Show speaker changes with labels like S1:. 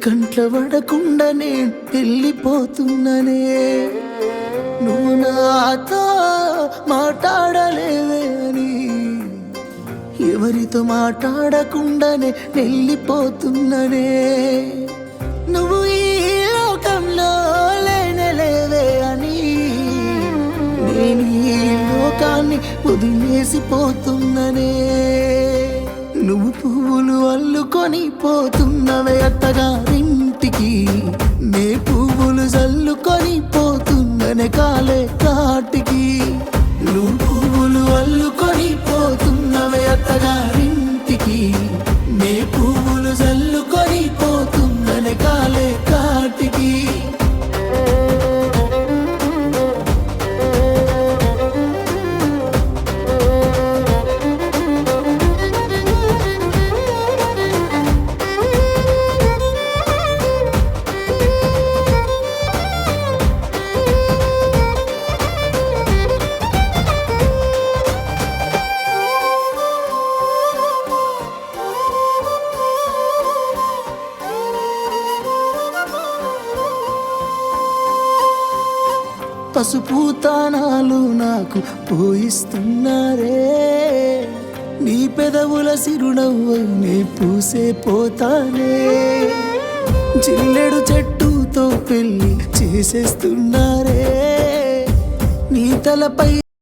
S1: కంట్ల పడకుండా నేను వెళ్ళిపోతున్ననే నువ్వు నాతో మాట్లాడలేవే అని ఎవరితో మాట్లాడకుండానే వెళ్ళిపోతున్ననే నువ్వు ఈ లోకంలో లేనలేవే అని నేను ఈ లోకాన్ని వదిలేసిపోతున్ననే నువ్వు పువ్వులు అల్లుకొని పోతున్నవే అత్తగారింటికి నే పువ్వులు జల్లుకొని పోతున్ననే కాలే కాటికి నువ్వు పువ్వులు అల్లుకొని పోతున్నవే అత్తగారింటికి నే పువ్వులు జల్లుకొని పోతున్ననే కాలే కాటికి పసుపు తానాలు నాకు పోయిస్తున్నారే నీ పెదవుల సిరునవ్వు నే పూసే పోతానే జిల్లెడు చెట్టుతో పెళ్లి చేసేస్తున్నారే నీ తలపై